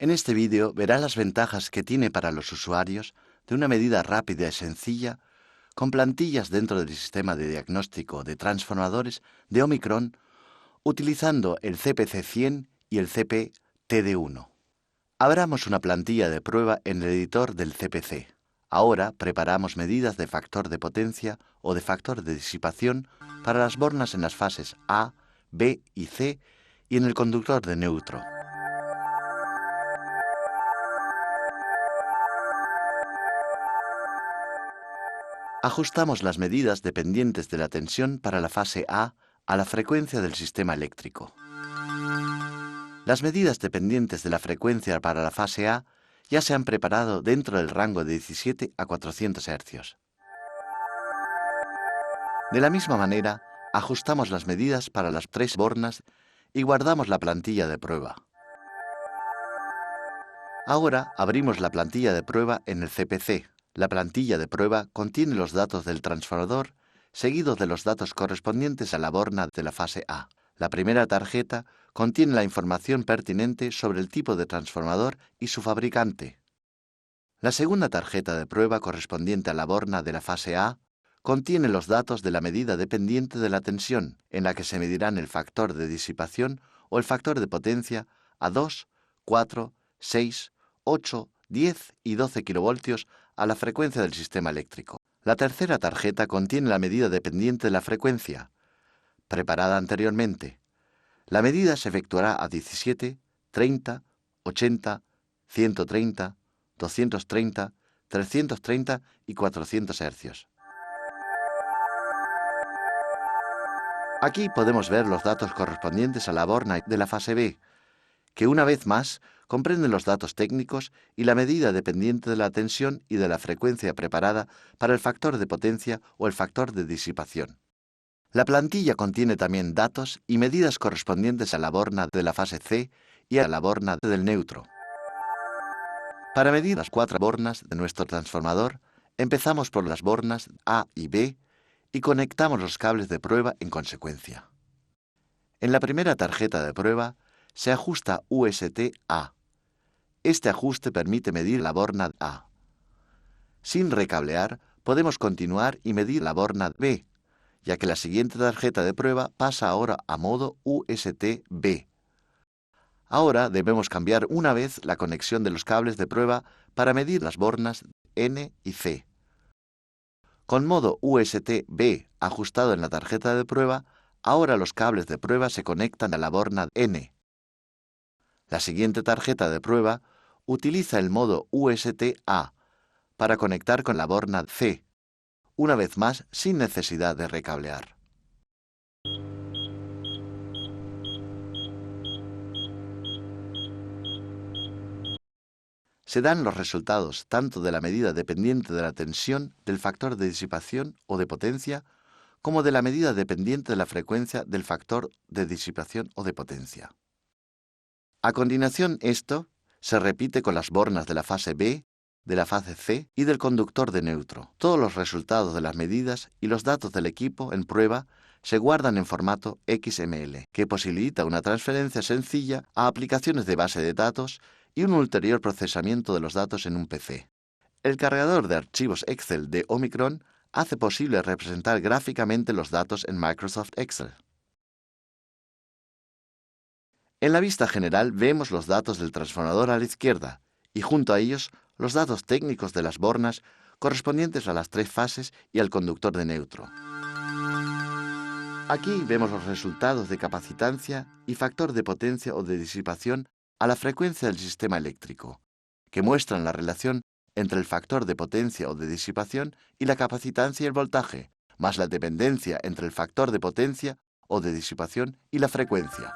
En este vídeo verá las ventajas que tiene para los usuarios de una medida rápida y sencilla con plantillas dentro del sistema de diagnóstico de transformadores de Omicron utilizando el CPC100 y el CP-TD1. Abramos una plantilla de prueba en el editor del CPC. Ahora preparamos medidas de factor de potencia o de factor de disipación para las bornas en las fases A, B y C y en el conductor de neutro. Ajustamos las medidas dependientes de la tensión para la fase A la frecuencia del sistema eléctrico. Las medidas dependientes de la frecuencia para la fase A ya se han preparado dentro del rango de 17 a 400 Hz. De la misma manera, ajustamos las medidas para las tres bornas y guardamos la plantilla de prueba. Ahora abrimos la plantilla de prueba en el CPC. La plantilla de prueba contiene los datos del transformador, seguidos de los datos correspondientes a la borna de la fase A. La primera tarjeta contiene la información pertinente sobre el tipo de transformador y su fabricante. La segunda tarjeta de prueba correspondiente a la borna de la fase A contiene los datos de la medida dependiente de la tensión, en la que se medirán el factor de disipación o el factor de potencia a 2, 4, 6, 8, 10 y 12 kV a la frecuencia del sistema eléctrico. La tercera tarjeta contiene la medida dependiente de la frecuencia, preparada anteriormente. La medida se efectuará a 17, 30, 80, 130, 230, 330 y 400 Hz. Aquí podemos ver los datos correspondientes a la borna de la fase B, que una vez más comprenden los datos técnicos y la medida dependiente de la tensión y de la frecuencia preparada para el factor de potencia o el factor de disipación. La plantilla contiene también datos y medidas correspondientes a la borna de la fase C y a la borna del neutro. Para medir las cuatro bornas de nuestro transformador, empezamos por las bornas A y B y conectamos los cables de prueba en consecuencia. En la primera tarjeta de prueba se ajusta UST-A. Este ajuste permite medir la borna A. Sin recablear, podemos continuar y medir la borna B, ya que la siguiente tarjeta de prueba pasa ahora a modo UST-B. Ahora debemos cambiar una vez la conexión de los cables de prueba para medir las bornas N y C. Con modo UST-B ajustado en la tarjeta de prueba, ahora los cables de prueba se conectan a la borna N. La siguiente tarjeta de prueba utiliza el modo UST-A para conectar con la borna C, una vez más sin necesidad de recablear. Se dan los resultados tanto de la medida dependiente de la tensión del factor de disipación o de potencia, como de la medida dependiente de la frecuencia del factor de disipación o de potencia. A continuación, esto se repite con las bornas de la fase B, de la fase C y del conductor de neutro. Todos los resultados de las medidas y los datos del equipo en prueba se guardan en formato XML, que posibilita una transferencia sencilla a aplicaciones de base de datos y un ulterior procesamiento de los datos en un PC. El cargador de archivos Excel de Omicron hace posible representar gráficamente los datos en Microsoft Excel. En la vista general vemos los datos del transformador a la izquierda y junto a ellos los datos técnicos de las bornas correspondientes a las tres fases y al conductor de neutro. Aquí vemos los resultados de capacitancia y factor de potencia o de disipación a la frecuencia del sistema eléctrico, que muestran la relación entre el factor de potencia o de disipación y la capacitancia y el voltaje, más la dependencia entre el factor de potencia o de disipación y la frecuencia.